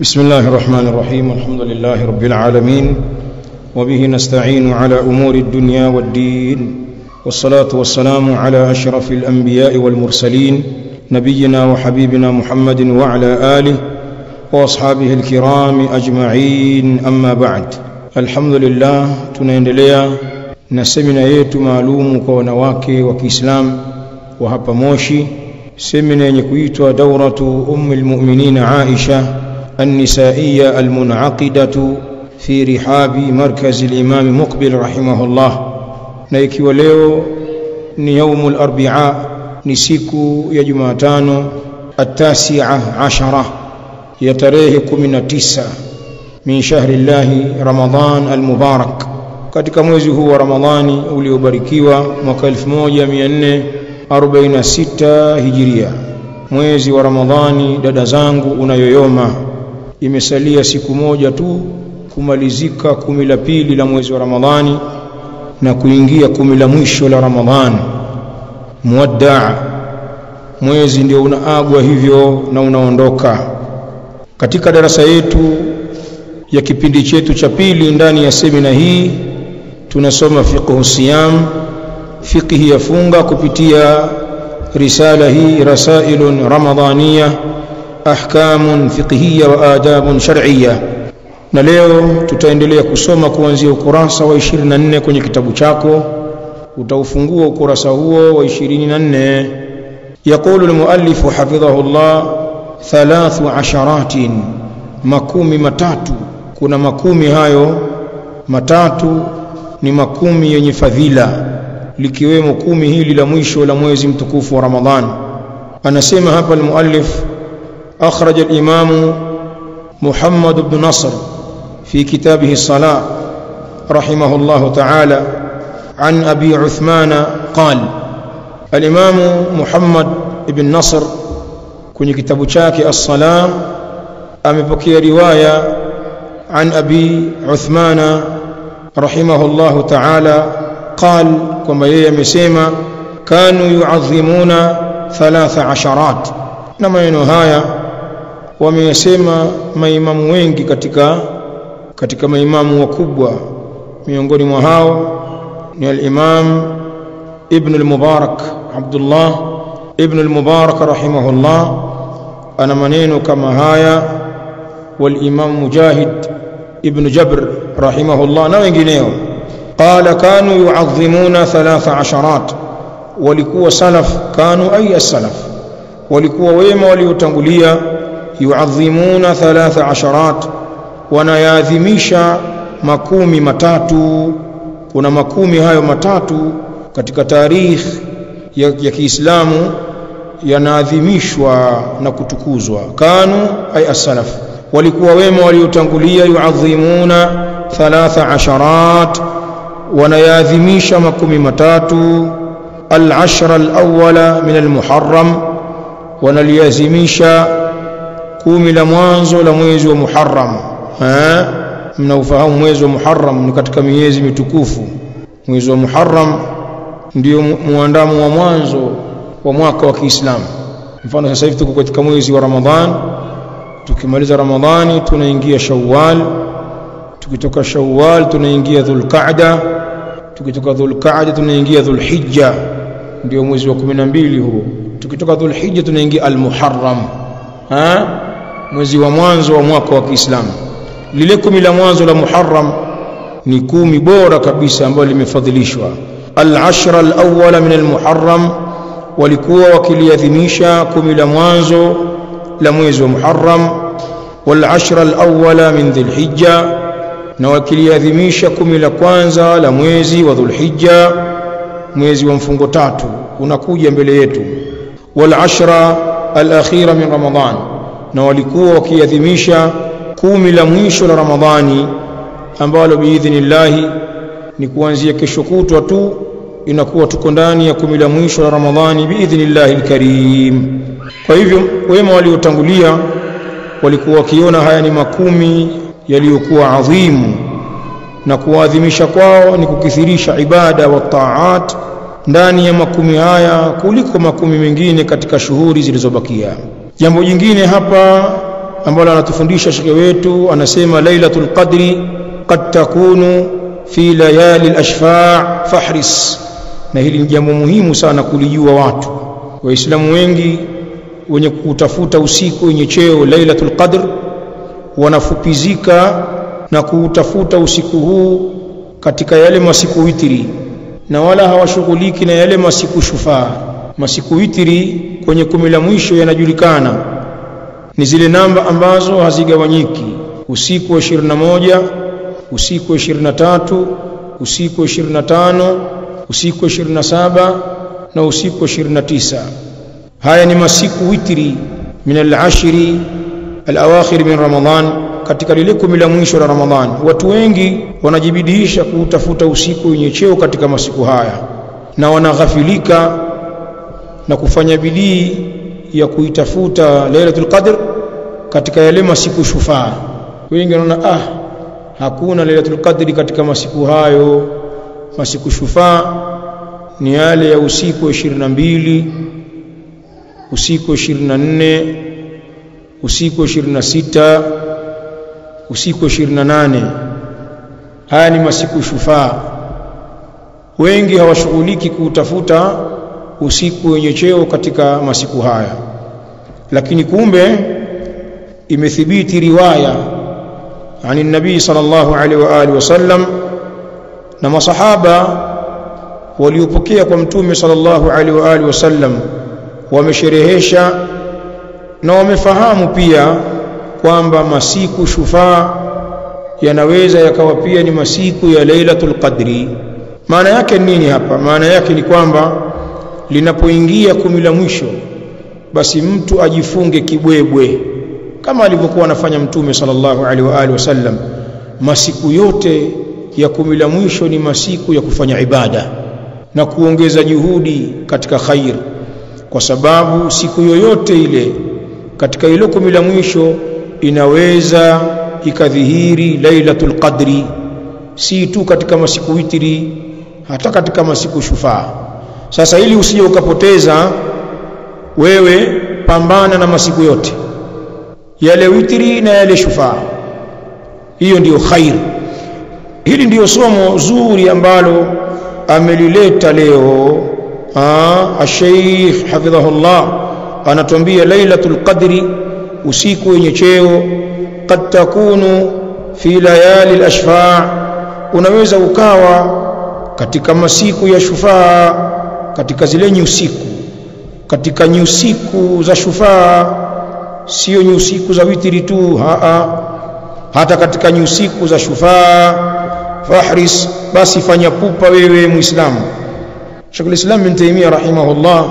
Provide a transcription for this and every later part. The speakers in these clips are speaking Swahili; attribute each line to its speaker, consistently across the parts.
Speaker 1: بسم الله الرحمن الرحيم. الحمد لله رب العالمين، وبه نستعين على أمور الدنيا والدين، والصلاة والسلام على أشرف الأنبياء والمرسلين، نبينا وحبيبنا محمد وعلى آله وأصحابه الكرام أجمعين. أما بعد، الحمد لله. tunaendelea na semina yetu maalumu kwa wanawake wa Kiislamu wa hapa Moshi, semina yenye kuitwa Dawratu Ummul Mu'minin Aisha النسائية المنعقدة في رحاب مركز الإمام مقبل رحمه الله. na ikiwa leo ni يوم الأربعاء, ni siku ya Jumatano, التاسعة ya tarehe 19 min shahri llahi Ramadhan al-Mubarak, katika mwezi huu wa Ramadhani uliobarikiwa, mwaka 1446 Hijiria. Mwezi wa Ramadhani, dada zangu, unayoyoma. Imesalia siku moja tu kumalizika 10 la pili la mwezi wa Ramadhani na kuingia 10 la mwisho la Ramadhani. Muwaddaa, mwezi ndio unaagwa hivyo na unaondoka. Katika darasa yetu ya kipindi chetu cha pili ndani ya semina hii, tunasoma fiqh siyam, fiqh ya funga, kupitia risala hii Rasailun Ramadhaniyah, ahkamun fiqhiyya wa adabun shar'iyya. Na leo tutaendelea kusoma kuanzia ukurasa wa 24 kwenye kitabu chako. Utaufungua ukurasa huo wa 24. Yaqulu al-muallif hafidhahu Allah, 13 makumi matatu. Kuna makumi hayo matatu ni makumi yenye fadhila, likiwemo 10 hili la mwisho la mwezi mtukufu wa Ramadhani. Anasema hapa al-muallif: أخرج الإمام محمد بن نصر في كتابه الصلاة رحمه الله تعالى عن أبي عثمان قال. الإمام محمد بن نصر كن كتاب شاكي الصلاة أمبكي رواية عن أبي عثمان رحمه الله تعالى قال كما يمسيما: كانوا يعظمون 13. na maneno haya wameyasema maimamu wengi katika maimamu wakubwa. Miongoni mwa hao ni al-Imam Ibn al-Mubarak, Abdullah Ibn al-Mubarak rahimahullah, ana maneno kama haya, wal-Imam Mujahid Ibn Jabr rahimahullah na wengineo. Qala: kanu yu'azzimuna 13. walikuwa salaf, kanu ay as-salaf, walikuwa wema waliotangulia, yuadhimuna 13, wanayadhimisha makumi matatu. Kuna makumi hayo matatu katika tarikh ya Kiislamu yanaadhimishwa na kutukuzwa. Kanu ay as-salaf, walikuwa wema waliotangulia, yuadhimuna 13, wanayadhimisha makumi matatu. al-ashra al-awwala min al-Muharram, wanaliazimisha 10 la mwanzo la mwezi wa Muharram. Mnaufahamu mwezi wa Muharram ni katika miezi mitukufu. Mwezi wa Muharram ndio muandamo wa mwanzo wa mwaka wa Kiislamu. Mfano, sasa hivi tuko katika mwezi wa Ramadhan. Tukimaliza Ramadhani tunaingia Shawwal, tukitoka Shawwal tunaingia Dhulqa'da, tukitoka Dhulqa'da tunaingia Dhulhijja, ndio mwezi wa 12 huo. Tukitoka Dhulhijja tunaingia al-Muharram, mwezi wa mwanzo wa mwaka wa Kiislamu. Lile 10 la mwanzo la Muharram ni 10 bora kabisa ambalo limefadhilishwa. al-ashra al-awwala min al-Muharram, walikuwa wakiliadhimisha 10 la mwanzo la mwezi wa Muharram. wal-ashra al-awwala min Dhulhijja, na wakiliadhimisha 10 la kwanza la mwezi wa Dhulhijja, mwezi wa mfungo 3 unakuja mbele yetu. wal-ashra al-akhira min Ramadhan, na walikuwa wakiadhimisha 10 la mwisho la Ramadhani, ambalo biidhnillahi ni kuanzia kesho kutwa tu, inakuwa tuko ndani ya 10 la mwisho la Ramadhani biidhnillahi al-karim. Kwa hivyo wema waliotangulia walikuwa wakiona haya ni makumi yaliyokuwa adhimu, na kuadhimisha kwao ni kukithirisha ibada wa taat ndani ya makumi haya kuliko makumi mengine katika shuhuri zilizobakia. Jambo jingine hapa ambalo anatufundisha shekhe wetu, anasema lailatul qadri qad takunu fi layali al-ashfa' fahris. Na hili ni jambo muhimu sana kulijua watu. Waislamu wengi wenye kutafuta usiku wenye cheo lailatul qadr wanafupizika na kutafuta usiku huu katika yale masiku witri, na wala hawashughuliki na yale masiku shufaa. Masiku witri kwenye 10 la mwisho yanajulikana ni zile namba ambazo hazigawanyiki: usiku wa 21, usiku wa 23, usiku wa 25, usiku wa 27 na usiku wa 29. Haya ni masiku witri min al-ashri al-awakhir min Ramadhan, katika lile 10 la mwisho la Ramadhan. Watu wengi wanajibidiisha kutafuta usiku wenye cheo katika masiku haya, na wanaghafilika na kufanya bidii ya kuitafuta Lailatul Qadr katika yale masiku shufaa. Wengi wanaona hakuna Lailatul Qadr katika masiku hayo. Masiku shufaa ni yale ya usiku wa 22, usiku wa 24, usiku wa 26, usiku wa 28. Haya ni masiku shufaa. Wengi hawashughuliki kutafuta usiku wenye cheo katika masiku haya, lakini kumbe imethibiti riwaya ani nabii sallallahu alaihi wa alihi wasallam na masahaba waliopokea kwa mtume sallallahu alaihi wa alihi wasallam wamesherehesha na wamefahamu pia kwamba masiku shufaa yanaweza yakawa pia ni masiku ya Lailatul Qadri. Maana yake nini hapa? Maana yake ni kwamba linapoingia 10 la mwisho, basi mtu ajifunge kibwebwe kama alivyokuwa anafanya mtume sallallahu alaihi wa alihi wasallam. Masiku yote ya 10 la mwisho ni masiku ya kufanya ibada na kuongeza juhudi katika khair, kwa sababu siku yoyote ile katika ile 10 la mwisho inaweza ikadhihiri Lailatul Qadri, si tu katika masiku witri, hata katika masiku shufaa. Sasa ili usije ukapoteza, wewe pambana na masiku yote, yale witri na yale shufaa. Hiyo ndiyo khair. Hili ndiyo somo zuri ambalo amelileta leo Sheikh hafidhahullah. Anatuambia Lailatul Qadri, usiku wenye cheo, qad takunu fi layali al-ashfa', unaweza ukawa katika masiku ya shufaa, katika zile nyusiku, katika nyusiku za shufaa, sio nyusiku za witri tu, hata katika nyusiku za shufaa. Fahris, basi fanya pupa wewe Muislamu. Sheikh al-Islam Ibn Taymiyyah rahimahullah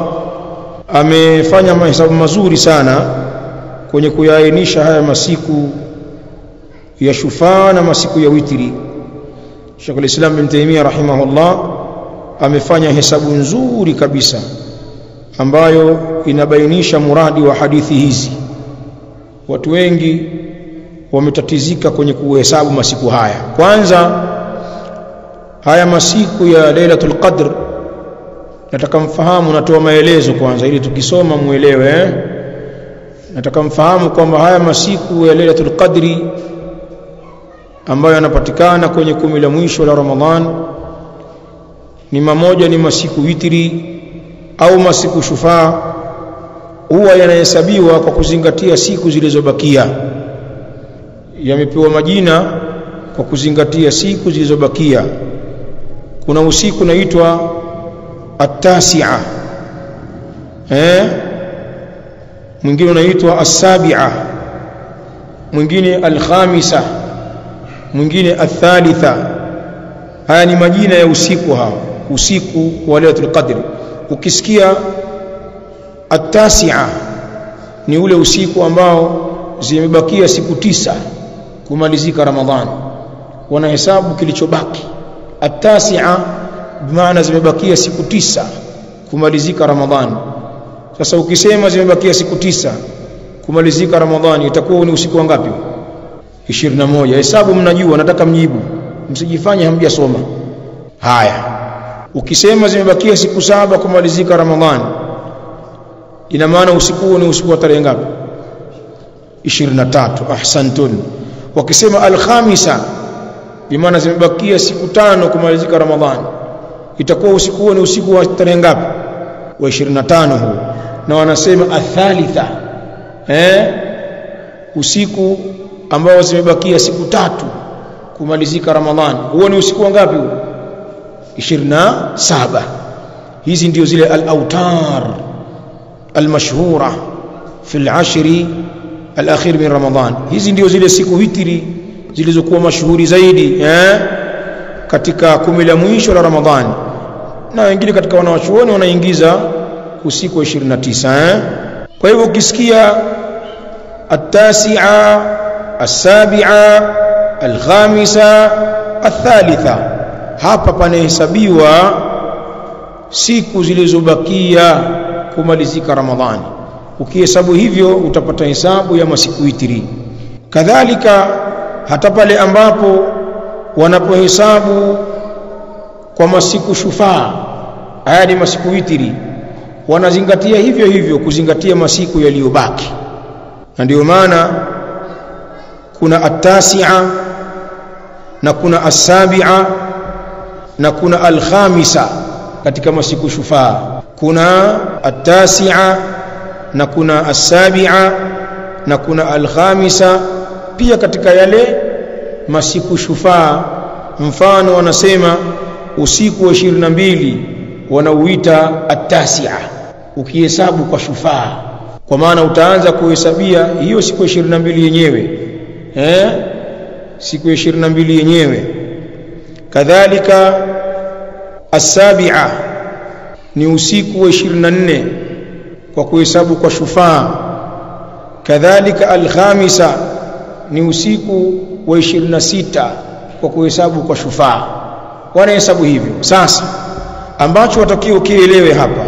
Speaker 1: amefanya mahesabu mazuri sana kwenye kuyaainisha haya masiku ya shufaa na masiku ya witri. Sheikh al-Islam Ibn Taymiyyah rahimahullah amefanya hesabu nzuri kabisa ambayo inabainisha muradi wa hadithi hizi. Watu wengi wametatizika kwenye kuhesabu masiku haya. Kwanza, haya masiku ya Lailatul Qadr nataka mfahamu, natoa maelezo kwanza ili tukisoma muelewe. Nataka mfahamu kwamba haya masiku ya Lailatul Qadri ambayo yanapatikana kwenye 10 la mwisho la Ramadhan ni mamoja ni masiku witri au masiku shufaa, huwa yanahesabiwa kwa kuzingatia siku zilizobakia. Yamepewa majina kwa kuzingatia siku zilizobakia. Kuna usiku unaitwa at-tasi'a, mwingine unaitwa as-sabi'a, mwingine al-khamisa, mwingine athalitha. Haya ni majina ya usiku hao, usiku wa Lailatul Qadr. Ukisikia at-tasi'a ni ule usiku ambao zimebakia siku 9 kumalizika Ramadhani, wanahesabu kilichobaki. At-tasi'a bimaana zimebakia siku 9 kumalizika Ramadhani. Sasa ukisema zimebakia siku 9 kumalizika Ramadhani, itakuwa ni usiku wangapi? 21. Hesabu mnajua, nataka mjibu, msijifanye hamjasoma. Haya, ukisema zimebakia siku 7 kumalizika Ramadhani, ina maana usiku ni usiku wa tarehe ngapi? 23. Ahsantun. Wakisema al-khamisa bimaana zimebakia siku 5 kumalizika Ramadhani, itakuwa usiku huo ni usiku wa tarehe ngapi? Wa 25 huo. Na wanasema athalitha, usiku ambao zimebakia siku 3 kumalizika Ramadhani, huo ni usiku wangapi huo? 27. Hizi ndio zile al-awtar al-mashhura fi al-ashr al-akhir min Ramadhan. Hizi ndio zile siku witri zilizokuwa mashuhuri zaidi katika 10 la mwisho la Ramadhani, na wengine katika wanawachuoni wanaingiza usiku wa 29. Kwa hivyo ukisikia at-tasi'a, as-sabi'a, al-khamisa, ath-thalitha, hapa panahesabiwa siku zilizobakia kumalizika Ramadhani. Ukihesabu hivyo utapata hesabu ya masiku witri. Kadhalika hata pale ambapo wanapohesabu kwa masiku shufaa, haya ni masiku witri, wanazingatia hivyo hivyo kuzingatia masiku yaliyobaki. Na ndio maana kuna at-tasi'a na kuna as-sabi'a na kuna al-khamisa katika masiku shufaa. Kuna at-tasi'a na kuna as-sabi'a na kuna al-khamisa pia katika yale masiku shufaa. Mfano wanasema usiku wa 22 wanauita at-tasi'a ukihesabu kwa shufaa, kwa maana utaanza kuhesabia hiyo siku ya 22 yenyewe, siku ya 22 yenyewe. Kadhalika as-sabi'a ni usiku wa 24 kwa kuhesabu kwa shufaa. Kadhalika al-khamisa ni usiku wa 26 kwa kuhesabu kwa shufaa. Wanahesabu hivyo. Sasa ambacho watakiwa kielewe hapa,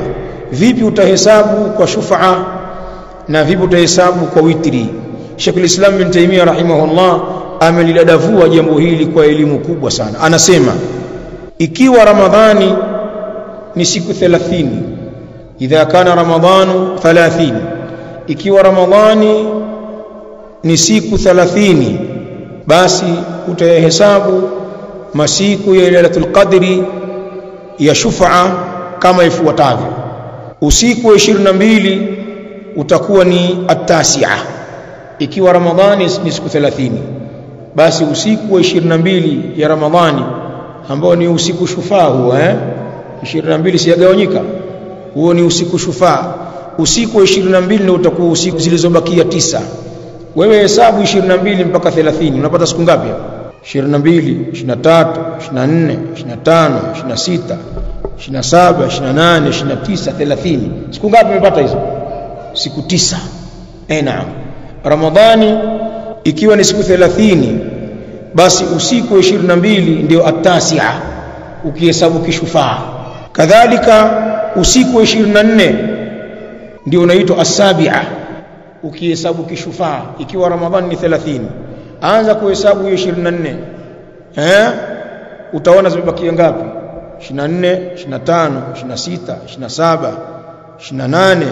Speaker 1: vipi utahesabu kwa shufaa na vipi utahesabu kwa witri. Sheikh al-Islam Ibn Taymiyyah rahimahullah amelidadavua jambo hili kwa elimu kubwa sana. Anasema ikiwa Ramadhani ni siku 30, idha kana Ramadhanu 30, ikiwa Ramadhani ni siku 30, basi utahesabu masiku ya Lailatul Qadri ya shufaa kama ifuatavyo. Usiku wa 22 utakuwa ni at-tasi'a. Ikiwa Ramadhani ni siku 30, basi usiku wa 22 ya Ramadhani ambao ni usiku shufaa huo, 22 siyagawanyika, huo ni usiku shufaa. Usiku wa 22 ndio utakuwa usiku zilizobakia 9. Wewe hesabu 22 mpaka 30, unapata siku ngapi? 22, 23, 24, 25, 26, 27, 28, 29, 30. Siku ngapi umepata hizo? Siku 9. Naam. Ramadhani ikiwa ni siku 30, basi usiku wa 22 ndio at-tasi'a ukihesabu kishufaa. Kadhalika usiku wa 24 ndio unaitwa as-sabi'a ukihesabu kishufaa. Ikiwa Ramadhani ni 30, anza kuhesabu hiyo 24, utaona zimebakia ngapi? 24, 25, 26, 27, 28,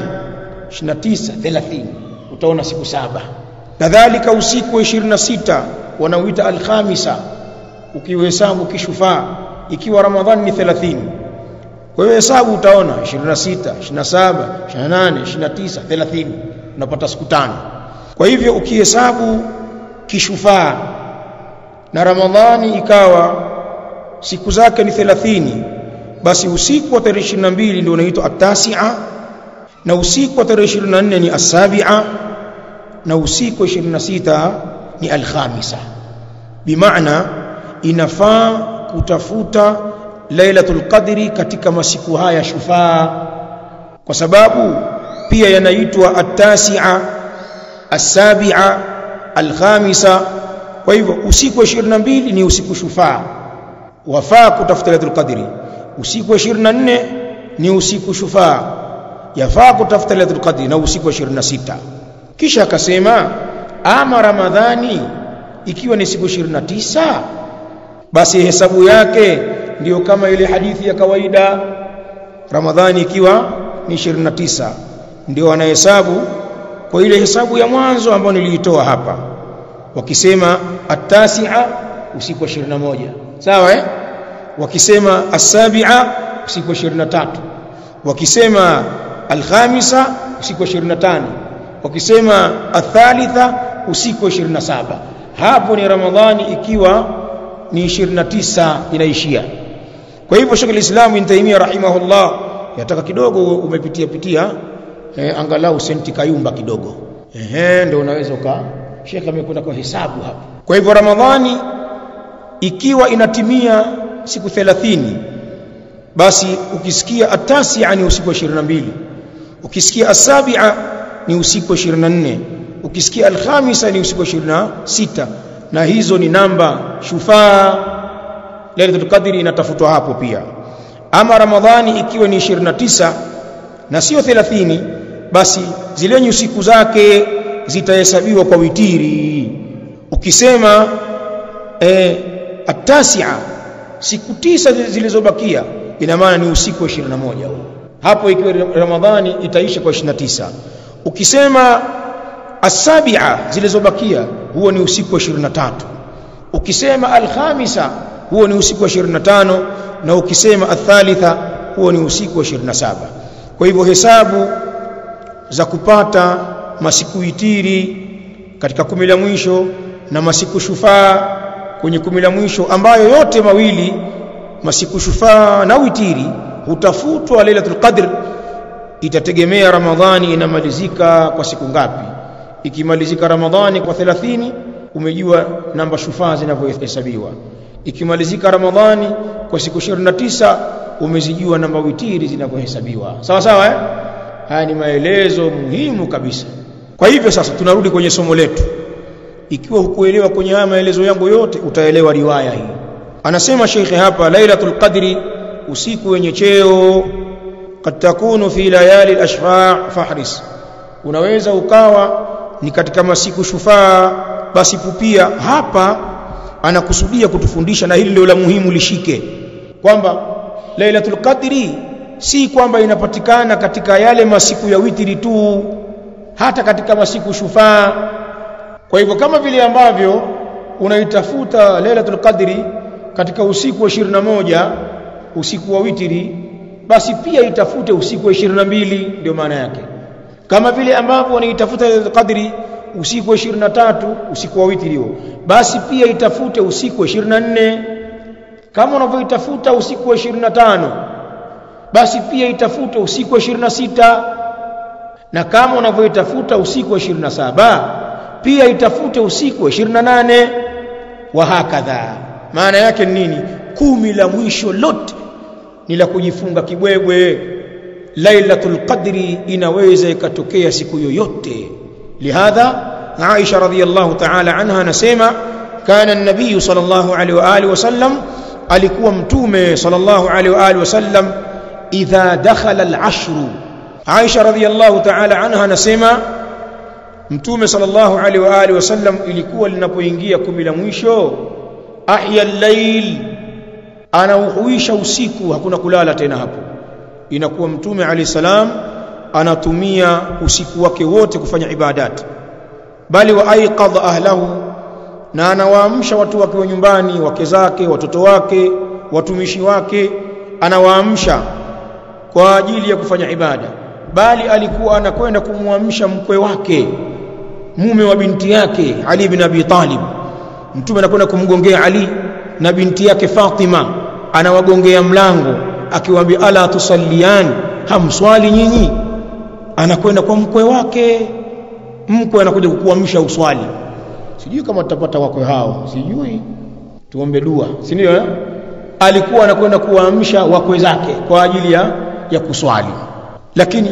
Speaker 1: 29, 30. Utaona siku 7. Kadhalika usiku wa 26 wanauita al-khamisa ukihesabu kishufaa. Ikiwa Ramadhani ni 30, kwa hiyo hesabu utaona 26, 27, 28, 29, 30, unapata siku 5. Kwa hivyo ukihesabu kishufaa na Ramadhani ikawa siku zake ni 30, basi usiku wa tarehe 22 ndio unaitwa at-tasi'a, na usiku wa tarehe 24 ni as-sabi'a, na usiku wa 26 ni al-khamisa. Bimaana inafaa kutafuta Lailatul Qadri katika masiku haya shufaa, kwa sababu pia yanaitwa at-tasi'a, as-sabi'a, al-khamisa. Kwa hivyo usiku wa 22 ni usiku shufaa, wafaa kutafuta Lailatul Qadri. Usiku wa 24 ni usiku shufaa, yafaa kutafuta Lailatul Qadri, na usiku wa 26. Kisha akasema ama Ramadhani ikiwa ni siku 29, basi hesabu yake ndio kama ile hadithi ya kawaida. Ramadhani ikiwa ni 29 ndio anahesabu kwa ile hesabu ya mwanzo ambayo niliitoa hapa. Wakisema at-tasi'a usiku wa 21, sawa wakisema as-sabi'a usiku wa 23, wakisema al-khamisa usiku wa 25, wakisema athalitha usiku wa 27. Hapo ni Ramadhani ikiwa ni 29 inaishia. Kwa hivyo Sheikh al-Islam Ibn Taymiyyah rahimahullah yataka kidogo umepitia angalau senti kayumba kidogo, ndio unaweza Sheikh amekwenda kwa hesabu hapo. Kwa hivyo Ramadhani ikiwa inatimia siku 30, basi ukisikia at-tasi'a ni usiku wa 22, ukisikia as-sabi'a ni usiku wa 24, ukisikia al-khamisa ni usiku wa 26, na hizo ni namba shufaa. Lailatul Qadri inatafutwa hapo pia. Ama Ramadhani ikiwa ni 29 na sio 30, basi zile nyusiku zake zitahesabiwa kwa witiri. Ukisema at-tasi'a siku 9 zilizobakia, ina maana ni usiku wa 21 hapo, ikiwa Ramadhani itaisha kwa 29. Ukisema as-sabi'a zilizobakia, huo ni usiku wa 23. Ukisema al-khamisa, huo ni usiku wa 25, na ukisema athalitha, huo ni usiku wa 27. Kwa hivyo hesabu za kupata masiku witiri katika 10 la mwisho na masiku shufaa kwenye 10 la mwisho, ambayo yote mawili masiku shufaa na witiri hutafutwa Lailatul Qadr, itategemea Ramadhani inamalizika kwa siku ngapi. Ikimalizika Ramadhani kwa 30, umejua namba shufaa zinavyohesabiwa. Ikimalizika Ramadhani kwa siku 29, umezijua namba witiri zinavyohesabiwa. Sawa sawa Haya ni maelezo muhimu kabisa. Kwa hivyo sasa tunarudi kwenye somo letu. Ikiwa hukuelewa kwenye haya maelezo yangu yote, utaelewa riwaya hii. Anasema Sheikh hapa, Lailatul Qadri usiku wenye cheo, kad takunu fi layali al-ashfa' fahris, unaweza ukawa ni katika masiku shufaa, basi pupia. Hapa anakusudia kutufundisha, na hili ndio la muhimu lishike, kwamba Lailatul Qadri si kwamba inapatikana katika yale masiku ya witri tu, hata katika masiku shufaa. Kwa hivyo kama vile ambavyo unaitafuta Lailatul Qadri katika usiku wa 21, usiku wa witri, basi pia itafute usiku wa 22, ndio maana yake. Kama vile ambavyo unaitafuta Lailatul Qadri usiku wa 23, usiku wa witri huo, basi pia itafute usiku wa 24. Kama unavyoitafuta usiku wa 25, basi pia itafute usiku wa 26. Na kama unavyoitafuta usiku wa 27, pia itafute usiku wa 28, wa hakadha. Maana yake nini? 10 la mwisho lote ni la kujifunga kibwebwe. Lailatul Qadri inaweza ikatokea siku yoyote. Lihadha Aisha radhiyallahu ta'ala anha anasema, kana an-nabiy sallallahu alaihi wa alihi wasallam, alikuwa mtume sallallahu alaihi wa alihi wasallam, idha dakhala al-ashru. Aisha radhiyallahu ta'ala anha anasema, mtume sallallahu alaihi wa alihi wasallam ilikuwa linapoingia 10 la mwisho, ahya al-layl, anauhuisha usiku, hakuna kulala tena hapo. Inakuwa mtume alayhi salam anatumia usiku wake wote kufanya ibadat, bali wa aiqadha ahlahu, na anawaamsha watu wake wa nyumbani, wake zake, watoto wake, watumishi wake, anawaamsha kwa ajili ya kufanya ibada. Bali alikuwa anakwenda kumwamsha mkwe wake, mume wa binti yake Ali ibn Abi Talib. Mtume anakwenda kumgongea Ali na binti yake Fatima, anawagongea mlango akiwaambia, ala tusallian, hamswali nyinyi? Anakwenda kwa mkwe wake, mkwe anakuja kukuamsha uswali. Sijui kama tutapata wakwe hao, sijui, tuombe dua, si ndio? Alikuwa anakwenda kuamsha wakwe zake kwa ajili ya kuswali. Lakini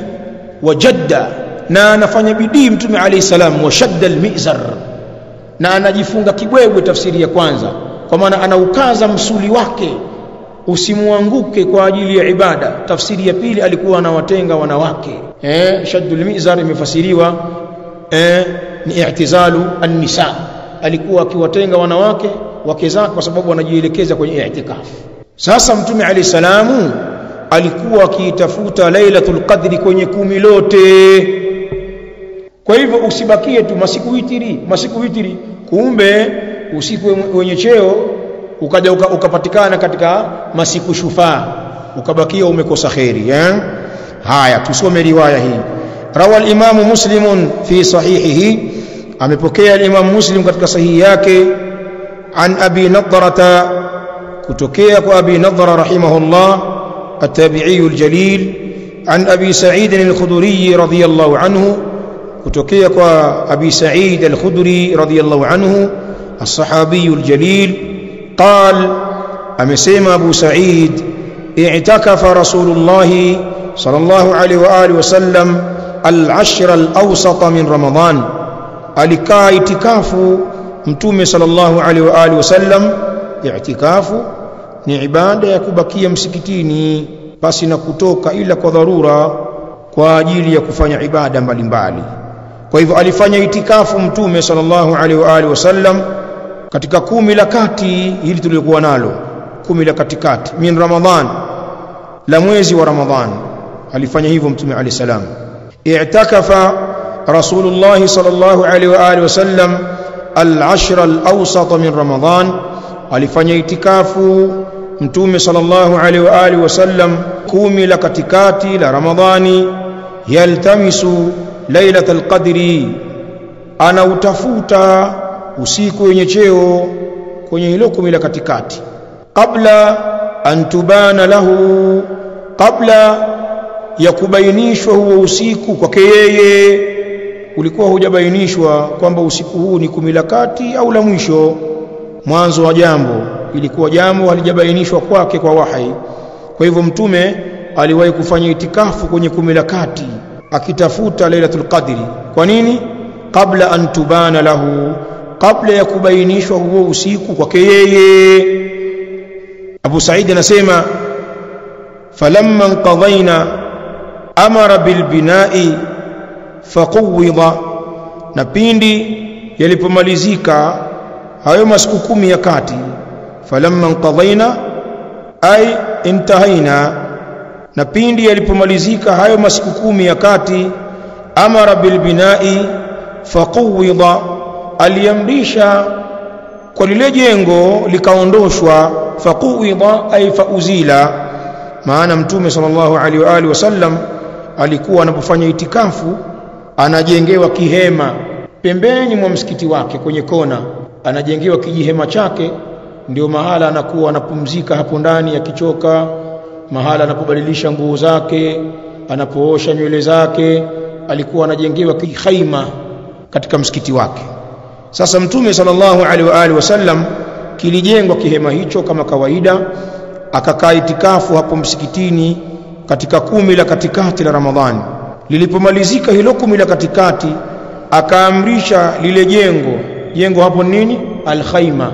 Speaker 1: wajadda, na anafanya bidii mtume alayhi salam, washadda al-mizar, na anajifunga kibwebwe. Tafsiri ya kwanza, kwa maana anaukaza msuli wake usimuanguke kwa ajili ya ibada. Tafsiri ya pili, alikuwa anawatenga wanawake. Shaddul mizar imefasiriwa ni i'tizalu an-nisa, alikuwa akiwatenga wanawake wake zake kwa sababu wanajielekeza kwenye i'tikaf. Sasa mtume alayhi salamu alikuwa akiitafuta Lailatul Qadri kwenye 10 lote. Kwa hivyo usibakie tu masiku witiri kumbe usiku wenye cheo ukaja ukapatikana katika masiku shufaa ukabakia umekosa khairi. Haya, tusome riwaya hii. Rawa al-Imam Muslim fi sahihihi, amepokea al-Imam Muslim katika sahihi yake, an Abi Nadrata, kutokea kwa Abi Nadra rahimahullah at-tabi'i al-jalil, an Abi Sa'id al-Khudri radiyallahu anhu, kutokea kwa Abi Sa'id al-Khudri radiyallahu anhu as-sahabi al-jalil, qal, amesema Abu Sa'id, i'takafa Rasulullah sallallahu alayhi wa alihi wasallam al-ashr al-awsat min Ramadan, alikaa itikafu mtume sallallahu alayhi wa alihi wasallam. I'tikafu ni ibada ya kubakia msikitini basi na kutoka ila kwa dharura kwa ajili ya kufanya ibada mbalimbali. Kwa hivyo alifanya itikafu mtume sallallahu alayhi wa alihi wasallam katika 10 la kati hili tulikuwa nalo, 10 la katikati min Ramadhan, la mwezi wa Ramadhan, alifanya hivyo mtume alayhi salam. I'takafa Rasulullah sallallahu alayhi wa alihi wasallam al-ashr al-awsat min Ramadhan, alifanya itikafu mtume sallallahu alayhi wa alihi wasallam 10 la katikati la Ramadhani. Yaltamisu lailatul qadri, ana utafuta usiku wenye cheo kwenye hilo 10 la katikati. Qabla an tubana lahu, kabla ya kubainishwa huo usiku kwake yeye, ulikuwa hujabainishwa kwamba usiku huu ni 10 la kati au la mwisho, mwanzo wa jambo, ilikuwa jambo halijabainishwa kwake kwa wahi. Kwa hivyo mtume aliwahi kufanya itikafu kwenye 10 la kati akitafuta lailatul qadri. Kwa nini? Qabla an tubana lahu, kabla ya kubainishwa huo usiku kwake yeye. Abu Sa'id anasema falamma qadayna amara bil bina'i faquwida, na pindi yalipomalizika hayo masiku 10 ya kati, falamma qadayna ay intahaina, na pindi yalipomalizika hayo masiku 10 ya kati, amara bil bina'i faquwida, aliamrisha kwa lile jengo likaondoshwa. Faquwida ay fauzila, maana mtume sallallahu alaihi wa alihi wasallam alikuwa anapofanya itikafu anajengewa kihema pembeni mwa msikiti wake, kwenye kona anajengewa kijihema chake, ndio mahala anakuwa anapumzika hapo ndani akichoka, mahala anapobadilisha nguo zake, anapoosha nywele zake, alikuwa anajengewa khaima katika msikiti wake. Sasa mtume sallallahu alaihi wa alihi wasallam kilijengwa kihema hicho kama kawaida, akakaa itikafu hapo msikitini katika 10 la katikati la Ramadhani. Lilipomalizika hilo 10 la katikati, akaamrisha lile jengo hapo nini, al-khaima,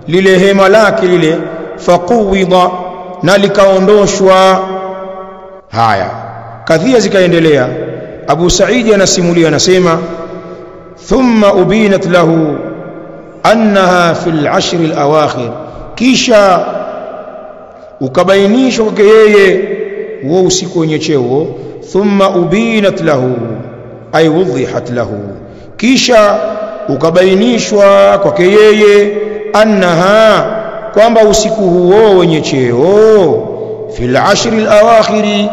Speaker 1: lile hema lake lile, faquwida, na likaondoshwa. Haya, kadhia zikaendelea. Abu Sa'id anasimulia, anasema thumma ubinat lahu annaha fil 10 al-awakhir, kisha ukabainishwa kwake yeye huo usiku wenye cheo. Thumma ubinat lahu ay wudhihat lahu, kisha ukabainishwa kwake yeye annaha, kwamba usiku huo wenye cheo fil 10 al-awakhir,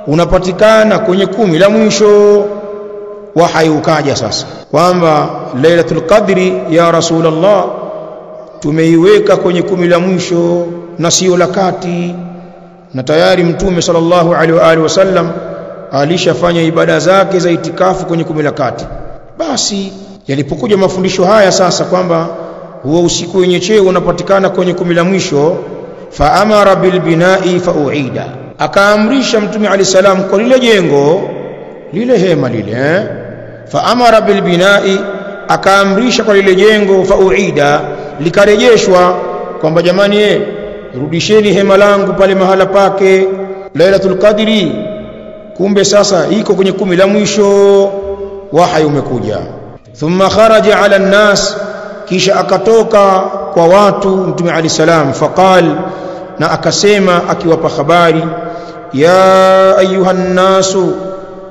Speaker 1: unapatikana kwenye 10 la mwisho. Wahai ukaja sasa kwamba lailatul qadri ya Rasulullah tumeiweka kwenye 10 la mwisho na sio la kati, na tayari mtume sallallahu alaihi wa alihi wasallam alishafanya ibada zake za itikafu kwenye 10 la kati. Basi yalipokuja mafundisho haya sasa kwamba huo usiku wenye cheo unapatikana kwenye 10 la mwisho, fa amara bil bina'i fa uida, akaamrisha mtume alayhi salam kwa lile jengo lile hema lile, fa amara bil bina'i, akaamrisha kwa lile jengo, fa uida, likarejeshwa, kwamba jamani, rudisheni hema langu pale mahala pake, lailatul qadri kumbe sasa iko kwenye 10 la mwisho. Wahyi umekuja. Thumma kharaja ala an-nas, kisha akatoka kwa watu mtume alayhi salam, faqal, na akasema akiwapa habari, ya ayuhan nasu,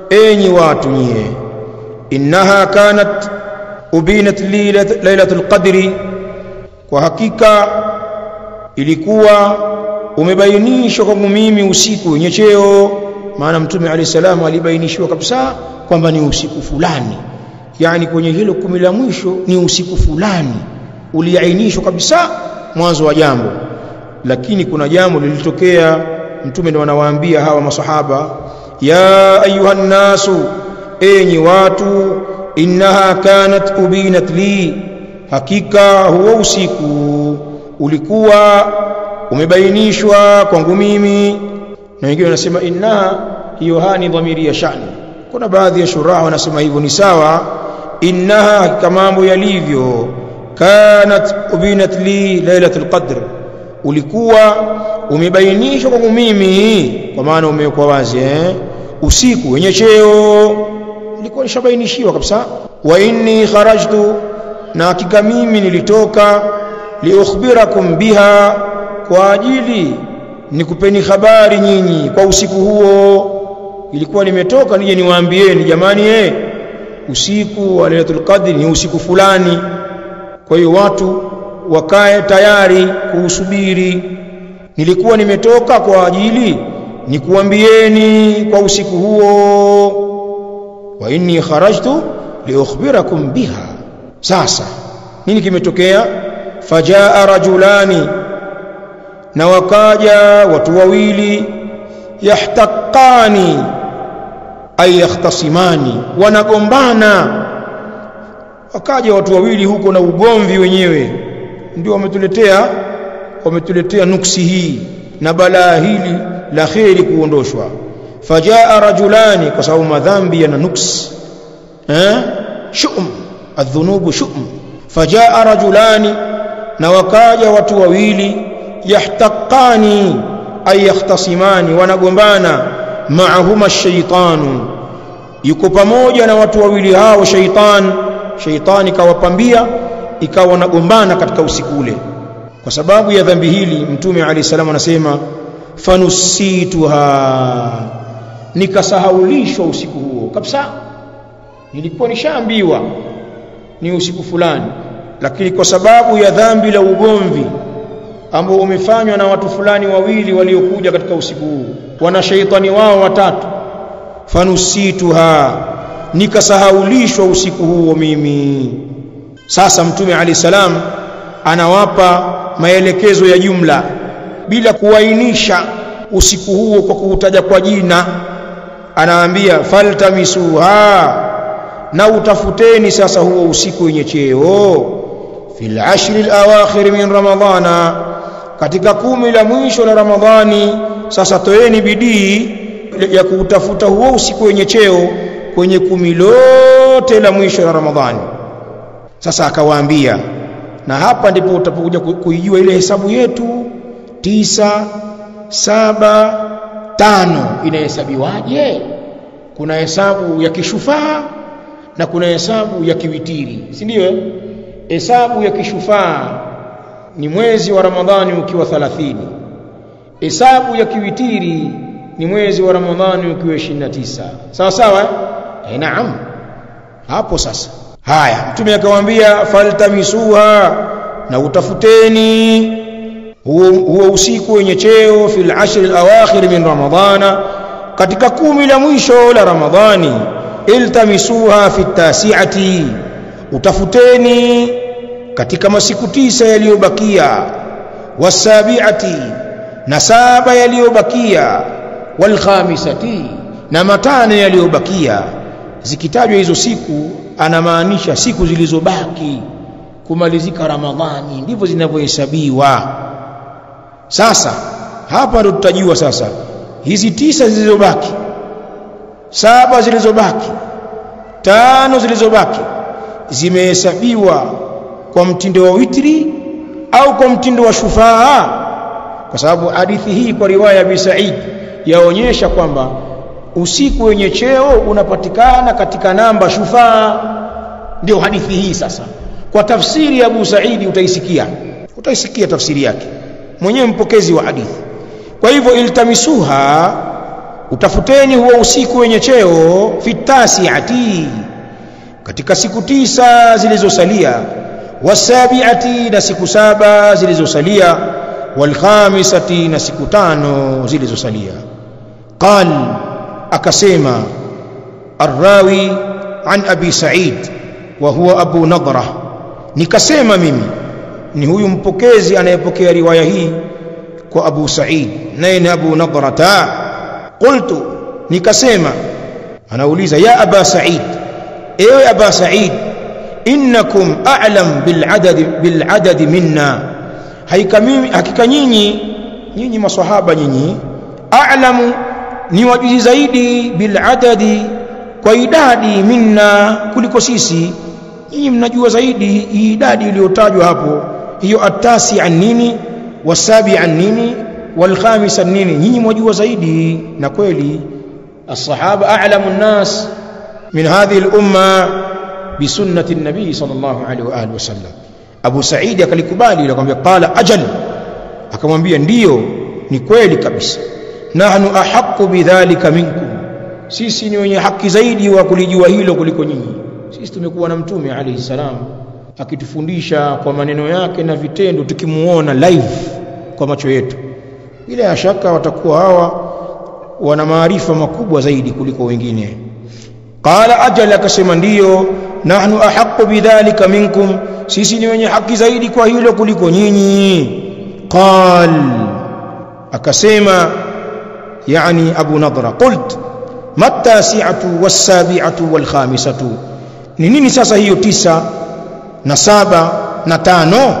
Speaker 1: enyi watu nyie, innaha kanat ubinat li lailatul qadri, kwa hakika ilikuwa umebainishwa kwangu mimi usiku wenye cheo. Maana Mtume alayhi salamu alibainishwa kabisa kwamba ni usiku fulani, yani kwenye hilo 10 la mwisho ni usiku fulani, uliainishwa kabisa mwanzo wa jambo. Lakini kuna jambo lilitokea, Mtume ndo anawaambia hawa masahaba, ya ayuhan nasu, enyi watu, innaha kanat ubinat li, hakika huo usiku ulikuwa umebainishwa kwangu mimi. Na wengine wanasema innaha, hiyo hani dhamiri ya shani. Kuna baadhi ya shuraha wanasema hivyo ni sawa, innaha, hakika mambo yalivyo, kanat ubinat li lailatul qadr, ulikuwa umebainishwa kwangu mimi, kwa maana umewekwa wazi usiku wenye cheo ulikuwa nishabainishiwa kabisa. Wa inni kharajtu, na hakika mimi nilitoka, liukhbirakum biha, kwa ajili nikupeni habari nyinyi kwa usiku huo. Ilikuwa nimetoka nije niwaambieni, jamani usiku wa Lailatul Qadr ni usiku fulani, kwa hiyo watu wakae tayari kuusubiri. Nilikuwa nimetoka kwa ajili nikuambieni kwa usiku huo. Wa inni kharajtu liukhbirakum biha. Sasa nini kimetokea? Fajaa rajulani, na wakaja watu wawili, yahtaqani ay yakhtasimani, wanagombana. Wakaja watu wawili huko na ugomvi wenyewe, ndio wametuletea nuksi hii na balaa hili la khairi kuondoshwa. Fajaa rajulani, kwa sababu madhambi yana nuksi, shum adh-dhunubu shum. Fajaa rajulani, na wakaja watu wawili, yahtaqani ay yakhtasimani, wanagombana. Ma'ahuma ash-shaytanu, yuko pamoja na watu wawili hao shaitani kawapambia, ikawa wanagombana katika usiku ule. Kwa sababu ya dhambi hili Mtume alayhi salamu anasema, fanusituha, nikasahaulishwa usiku huo kabisa. Nilikuwa nishaambiwa ni usiku fulani, lakini kwa sababu ya dhambi la ugomvi ambao umefanywa na watu fulani wawili waliokuja katika usiku huu, wana shaitani wao watatu, fanusituha, nikasahaulishwa usiku huo mimi. Sasa Mtume alayhi salam anawapa maelekezo ya jumla bila kuainisha usiku huo kwa kuutaja kwa jina. Anaambia faltamisuha, na utafuteni sasa huo usiku wenye cheo, fil ashri al-awakhir min ramadhana, katika 10 la mwisho la Ramadhani. Sasa toeni bidii ya kutafuta huo usiku wenye cheo kwenye 10 lote la mwisho la Ramadhani. Sasa akawaambia, na hapa ndipo utapokuja kuijua ile hesabu yetu 9 7 5 inahesabiwaje. Kuna hesabu ya kishufaa na kuna hesabu ya kiwitiri, si ndio? Hesabu ya kishufaa ni mwezi wa Ramadhani ukiwa 30. Hesabu ya kiwitiri ni mwezi wa Ramadhani ukiwa 29. Sawa sawa? Naam. Hapo sasa. Haya, Mtume akamwambia faltamisuha, na utafuteni huo usiku wenye cheo, fil ashr al-awakhir min ramadhana, katika 10 la mwisho la Ramadhani. Iltamisuha fi tasi'ati, utafuteni katika masiku 9 yaliyobakia, wasabi'ati, na 7 yaliyobakia, wal khamisati, na 5 yaliyobakia. Zikitajwa hizo siku anamaanisha siku zilizobaki kumalizika Ramadhani, ndivyo zinavyohesabiwa. Sasa hapa ndo tutajua sasa hizi 9 zilizobaki, 7 zilizobaki, 5 zilizobaki zimehesabiwa kwa mtindo wa witri au kwa mtindo wa shufaa. Kwa sababu hadithi hii kwa riwaya ya Abi Sa'id yaonyesha kwamba usiku wenye cheo unapatikana katika namba shufaa. Ndio hadithi hii sasa. Kwa tafsiri ya Abu Sa'id utaisikia tafsiri yake mwenyewe mpokezi wa hadithi. Kwa hivyo iltamisuha, utafuteni huo usiku wenye cheo, fitasiati, katika siku 9 zilizosalia, wasabi'ati na siku 7 zilizosalia, walkhamisati na siku 5 zilizosalia. Qal, akasema arrawi an abi Sa'id wa huwa Abu Nadra, nikasema mimi, ni huyu mpokezi anayepokea riwaya hii kwa Abu Sa'id, naye ni Abu Nadrata. Qultu, nikasema, anauliza ya Aba Sa'id, ewe Aba Sa'id, innakum a'lam bil adad minna, hakika nyinyi maswahaba nyinyi, a'lamu ni wajuzi zaidi, bil adadi kwa idadi, minna kuliko sisi. Nyinyi mnajua zaidi idadi iliyotajwa hapo, hiyo at-tasi'a nini, wasabi'a nini, walkhamisa nini, nyinyi mwajua zaidi. Na kweli as-sahaba a'lamu an-nas min hadhihi al-umma bi sunnati an-nabi sallallahu alaihi wa alihi wasallam. Abu Sa'id akalikubali, akamwambia qala ajal, akamwambia ndiyo, ni kweli kabisa, nahnu ahaqqu bidhalika minkum, sisi ni wenye haki zaidi wa kulijua hilo kuliko nyinyi. Sisi tumekuwa na mtume alayhi salam akitufundisha kwa maneno yake na vitendo, tukimuona live kwa macho yetu. Bila shaka watakuwa hawa wana maarifa makubwa zaidi kuliko wengine. Qala ajal, akasema ndiyo, nahnu ahaqqu bidhalika minkum, sisi ni wenye haki zaidi kwa hilo kuliko nyinyi. Qal, akasema yani Abu Nadra, qult matasi'atu was-sabi'atu wal-khamisatu, ni nini sasa hiyo 9 na 7 na 5?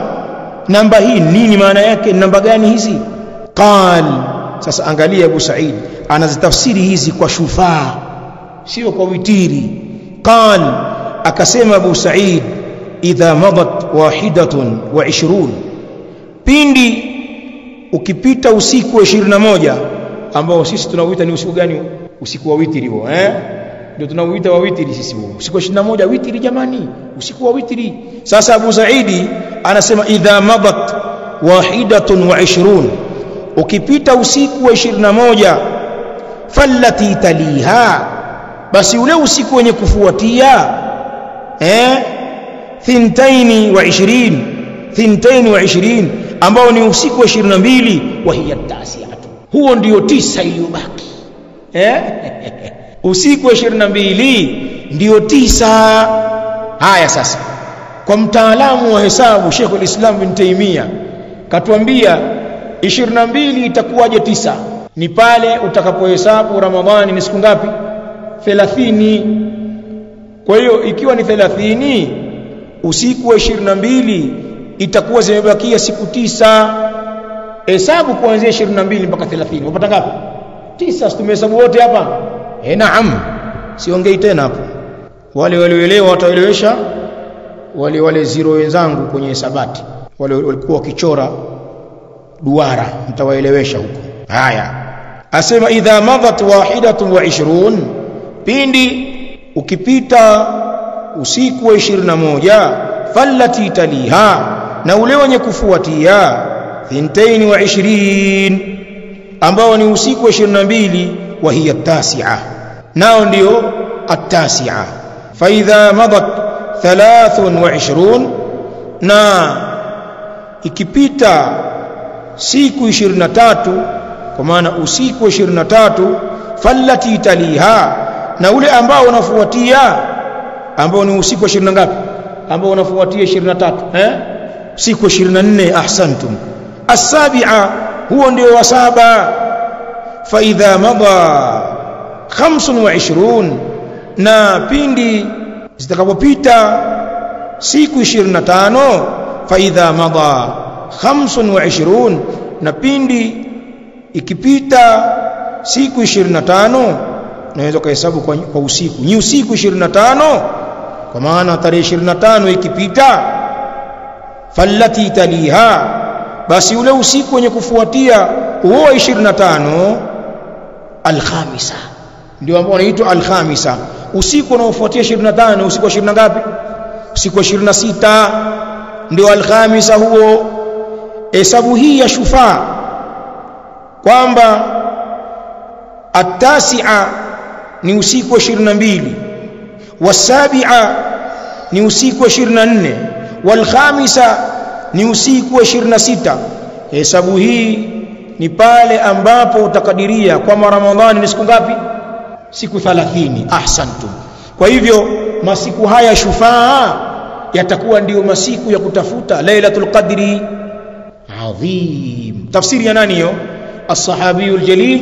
Speaker 1: Namba hii nini maana yake? Namba gani hizi? Qal, sasa angalia Abu Sa'id anazitafsiri hizi kwa shufaa, sio kwa witiri. Qal, akasema Abu Sa'id, idha madat 21, pindi ukipita usiku wa 21, ambao sisi tunauita ni usiku gani? Usiku wa witiri huo, ndio tunauita wa witiri sisi huo. Usiku wa 21 witiri jamani, usiku wa witiri. Sasa Abu Sa'idi anasema idha madat 21, ukipita usiku wa 21, fallati taliha, basi ule usiku wenye kufuatia 22 ambao ni usiku wa 22, wa hiya tasi'atu, huo ndio 9 iliyobaki. Usiku wa 22 ndio 9. Haya sasa, kwa mtaalamu wa hesabu Sheikh al-Islam Ibn Taymiyyah katuambia 22 itakuwaje 9? Ni pale utakapohesabu Ramadhani ni siku ngapi? 30. Kwa hiyo ikiwa ni 30, usiku wa 22 itakuwa zimebakia siku 9. Hesabu kuanzia 22 mpaka 30, unapata ngapi? 9. Tumehesabu wote hapa? Naam, siongei tena hapo. Wale walioelewa wataelewesha, wale zero wenzangu kwenye hesabati, wale walikuwa wakichora duara, mtawaelewesha huko. Haya, asema idha madat 21, pindi ukipita usiku wa 21, fallati taliha, na ule wenye kufuatia 22, ambao ni usiku wa 22, wa hiya tasi'a, nao ndio at-tasi'a. Fa idha madat 23, na ikipita siku 23, kwa maana usiku wa 23, fallati taliha, na ule ambao unafuatia, ambao ni usiku wa 20 ngapi? Ambao unafuatia 23, siku 24. Ahsantum. As-sabi'a, huo ndio wa 7. Fa idha mada 25, na pindi zitakapopita siku 25, fa idha mada 25, na pindi ikipita siku 25, naweza kuhesabu kwa usiku, ni usiku 25, kwa maana tarehe 25 ikipita, fallati taliha, basi ule usiku wenye kufuatia huo 25, al-khamisa, ndio ambao unaitwa al-khamisa. Usiku unaofuatia 25, usiku wa 20 ngapi? Usiku wa 26 ndio al-khamisa huo. Hesabu hii ya shufaa kwamba at-tasi'a ni usiku wa 22, wasabi'a ni usiku wa 24, wal khamisa ni usiku wa 26. Hesabu hii ni pale ambapo utakadiria kwamba Ramadhani ni siku ngapi? Siku 30. Ahsantum. Kwa hivyo masiku haya shufaa yatakuwa ndio masiku ya kutafuta Lailatul Qadri. Adhim. Tafsiri ya nani hiyo? As-sahabiyul jalil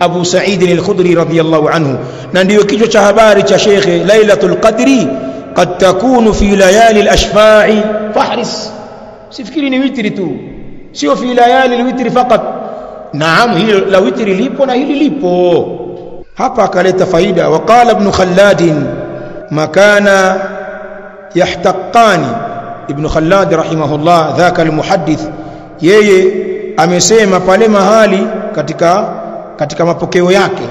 Speaker 1: Abu Sa'id al-Khudri radhiyallahu anhu. Na ndio kichwa cha habari cha Sheikh, Lailatul Qadri qad takunu fi layali al-ashfa'i fahris. Sifikiri ni witri tu, sio fi layali al-witri fakat. Naam, hilo la witri lipo na hili lipo. Hapa akaleta faida. Waqala ibn Khallad makana yahtaqani. Ibn Khallad rahimahullah dhaka al-muhaddith, yeye amesema pale mahali katika mapokeo yake,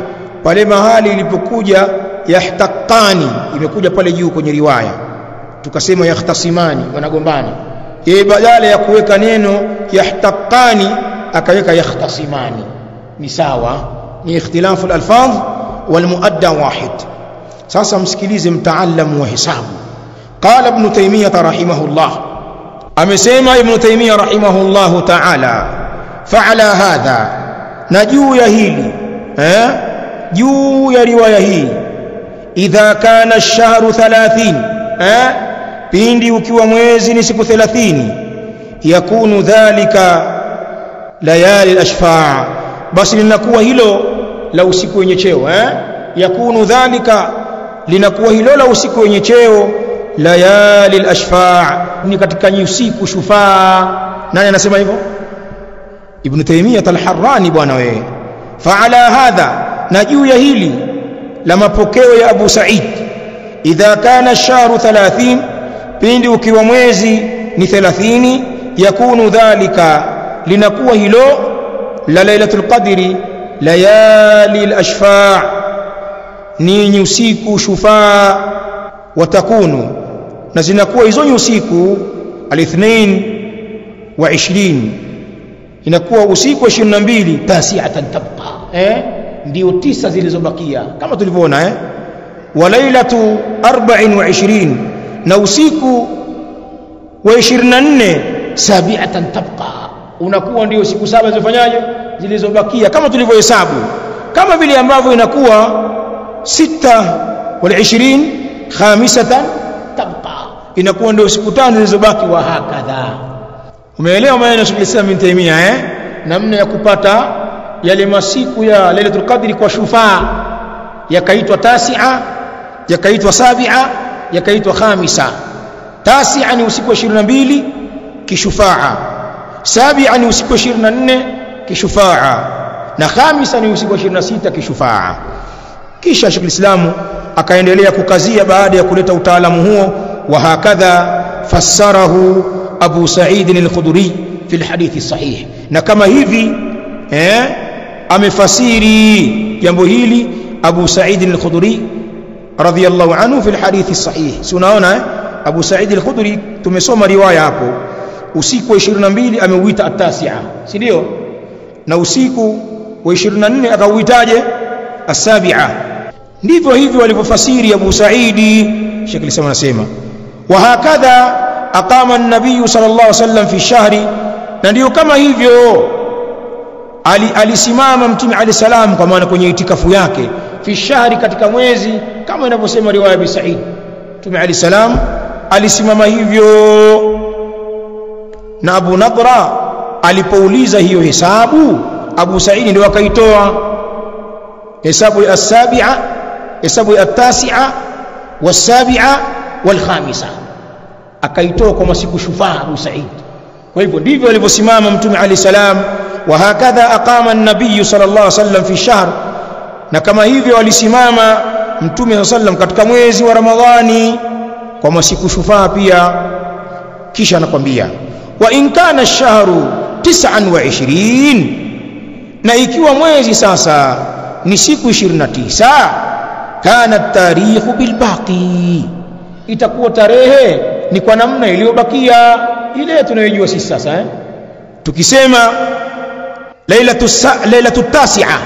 Speaker 1: pale mahali ilipokuja yahtaqani, imekuja pale juu kwenye riwaya, tukasema yahtasimani, wanagombana. Yeye badala ya kuweka neno yahtaqani akaweka yahtasimani. Ni sawa, ni ikhtilafu al-alfaz wal muadda wahid. Sasa msikilize mtaalam wa hisabu. Qala ibn Taymiyyah rahimahullah, amesema ibn Taymiyyah rahimahullahu ta'ala, fa'ala hadha, na juu ya hili juu ya riwaya hii, idha kana ash-shahru 30, pindi ukiwa mwezi ni siku 30, yakunu dhalika layali al-ashfa', basi linakuwa hilo la usiku wenye cheo. Yakunu dhalika, linakuwa hilo la usiku wenye cheo, layali al-ashfa', ni katika usiku shufaa. Nani anasema hivyo? Ibn Taymiyyah al-Harrani bwana wewe. Fa'ala hadha, na juu ya hili la mapokeo ya Abu Sa'id, idha kana ash-shahru 30, pindi ukiwa mwezi ni 30, yakunu dhalika, linakuwa hilo la Lailatul Qadri layali al-ashfa', ni usiku shufaa. Watakunu, na zinakuwa hizo usiku al-ithnain wa 20, inakuwa usiku wa 22, tasi'atan tabqa, ndio 9 zilizobakia kama tulivyoona. Wa lailatu 24, na usiku wa 24, sabi'atan tabqa, unakuwa ndio siku 7 zilizofanyaje, zilizobakia kama tulivyohesabu, kama vile ambavyo inakuwa 6 wal 20 khamisatan tabqa, inakuwa ndio siku 5 zilizobaki. Wa hakadha. Umeelewa maana ya Sheikh Islam Ibn Taymiyyah namna ya kupata yale masiku ya Lailatul Qadri kwa shufaa, yakaitwa tasi'a, yakaitwa sabi'a, yakaitwa khamisa. Tasi'a ni usiku wa 22 kishufaa, sabi'a ni usiku wa 24 kishufaa, na khamisa ni usiku wa 26 kishufaa. Kisha Sheikh Islam akaendelea kukazia baada ya kuleta utaalamu huo, wa hakadha fassarahu Abu Sa'id al-Khudri fi al-hadith as-sahih, na kama hivi amefasiri jambo hili Abu Sa'id al-Khudri radhiyallahu anhu fi al-hadith as-sahih. Si unaona Abu Sa'id al-Khudri, tumesoma riwaya hapo, usiku wa 22 ameuita at-tasi'a, si ndio? Na usiku wa 24 akauitaje? As-sabi'a. Ndivyo hivyo walivyofasiri Abu Sa'id. Sheikh Islam anasema, wa hakadha aqama an-nabiy sallallahu alaihi wasallam fi shahri, na ndio kama hivyo alisimama Mtume alayhi salam, kwa maana kwenye itikafu yake, fi shahri, katika mwezi, kama inavyosema riwaya ya Abi Sa'id. Mtume alayhi salam alisimama hivyo, na Abu Nadra alipouliza hiyo hesabu, Abu Sa'id ndio akaitoa hesabu ya as-sabi'a, hesabu ya at-tasi'a was-sabi'a wal-khamisa, akaitoa kwa masiku shufaa Abu Sa'id. Kwa hivyo ndivyo alivyosimama Mtume alayhi salam. Wa hakadha aqama an-nabiy sallallahu alayhi wasallam fi shahr, na kama hivyo alisimama Mtume sallallahu alayhi wasallam katika mwezi wa Ramadhani kwa masiku shufaa pia. Kisha anakwambia, wa in kana ash-shahru 29, na ikiwa mwezi sasa ni siku 29, kana at-tarikhu bil baqi, itakuwa tarehe ni kwa namna iliyobakia ile tunayojua sisi sasa. Tukisema lailatul tasi'a,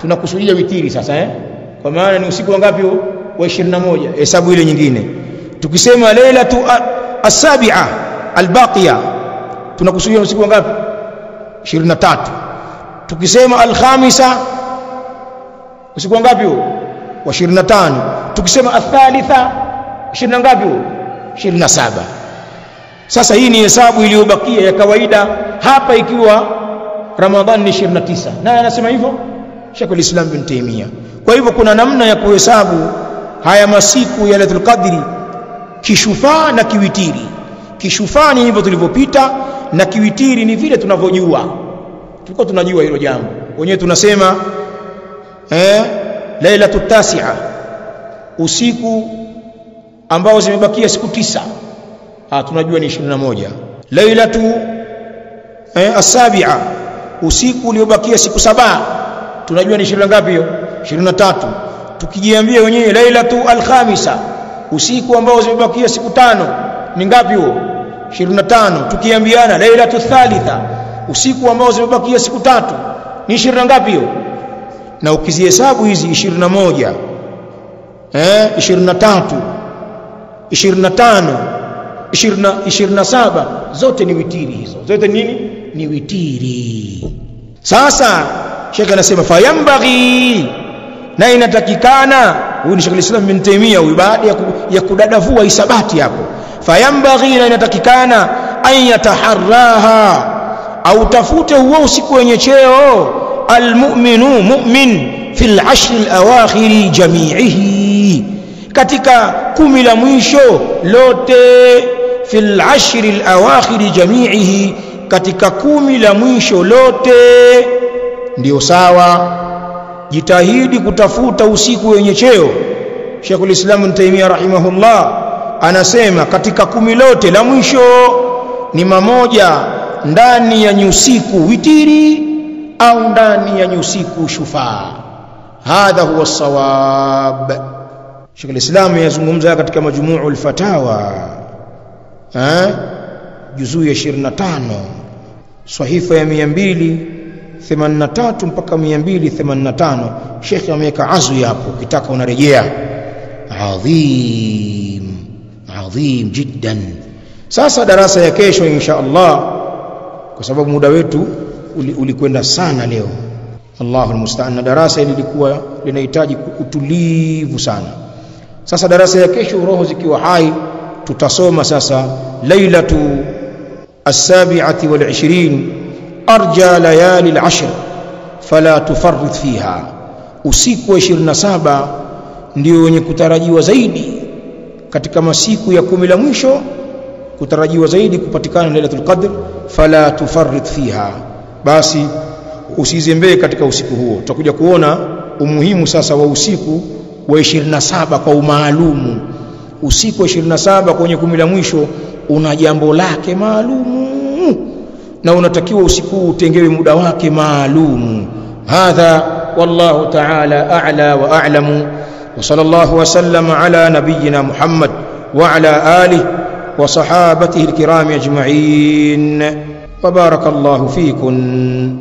Speaker 1: tunakusudia witiri sasa, kwa maana ni usiku wangapi? Wa 21, hesabu ile nyingine. tukisema lailatu as-sabi'a al-baqiya tunakusudia usiku ngapi? 23. tukisema al-khamisa usiku ngapi huo? wa 25. tukisema athalitha 20 ngapi huo? 27. Sasa hii ni hesabu iliyobakia ya kawaida hapa, ikiwa Ramadhani ni 29. Naye anasema hivyo Sheikh al-Islam bin Taymiyyah. Kwa hivyo kuna namna ya kuhesabu haya masiku ya Lailatul Qadri kishufaa na kiwitiri. Kishufaa ni hivyo tulivyopita, na kiwitiri ni vile tunavyojua. Tulikuwa tunajua hilo jambo. Wenyewe tunasema Lailatul Tasi'a, usiku ambao zimebakia siku 9. Tunajua ni 21. Lailatu as-sabi'a, usiku uliobakia siku 7, tunajua ni 20 ngapi hiyo? 23. Tukijiambia wenyewe lailatu al-khamisa, usiku ambao zimebakia siku 5, ni ngapi huo? 25. Tukiambiana lailatu thalitha, usiku ambao zimebakia siku 3, ni 20 ngapi hiyo? Na ukizihesabu hizi 21, 23, 25, 27 zote ni witiri. Hizo zote nini? Ni witiri. Sasa Sheikh anasema fayambaghi, na inatakikana. Huyu ni Sheikh al-Islam bin Taymiyyah, huyu baada ya kudadavua hisabati hapo. Fayambaghi, na inatakikana an yataharraha, au tafute huo usiku wenye cheo, almu'minu, mu'min, fil ashr al-awakhir jami'ihi, katika 10 la mwisho lote. Fil ashr al-awakhir jami'ihi, katika 10 la mwisho lote. Ndio sawa, jitahidi kutafuta usiku wenye cheo. Sheikh al-Islam Ibn Taymiyyah rahimahullah anasema katika 10 lote la mwisho ni mamoja ndani ya nyusiku witiri au ndani ya nyusiku shufaa. Hadha huwa as-sawab. Sheikh al-Islam yazungumza katika Majmu'ul Fatawa, juzuu ya 25, sahifa ya 283 mpaka 285. Sheikh ameweka azwi hapo, ukitaka unarejea. Adhim jiddan. Sasa darasa ya kesho insha Allah, kwa sababu muda wetu ulikwenda sana leo, Allahu almusta'an, darasa hili lilikuwa linahitaji utulivu sana. Sasa darasa ya kesho, roho zikiwa hai, tutasoma sasa lailatu as-sabi'ati wal 20 arja layali al-ashr fala tufarrit fiha. Usiku wa 27 ndio wenye kutarajiwa zaidi katika masiku ya 10 la mwisho, kutarajiwa zaidi kupatikana Lailatul Qadr. Fala tufarrit fiha, basi usizembee katika usiku huo. Tutakuja kuona umuhimu sasa wa usiku wa 27 kwa umaalumu. Usiku wa 27 kwenye 10 la mwisho una jambo lake maalumu, na unatakiwa usiku utengewe muda wake maalumu. Hadha wallahu ta'ala a'la wa a'lamu, wa sallallahu wa sallama ala nabiyyina Muhammad wa ala alihi wa sahabatihi al-kiram ajma'in, wa barakallahu fikum.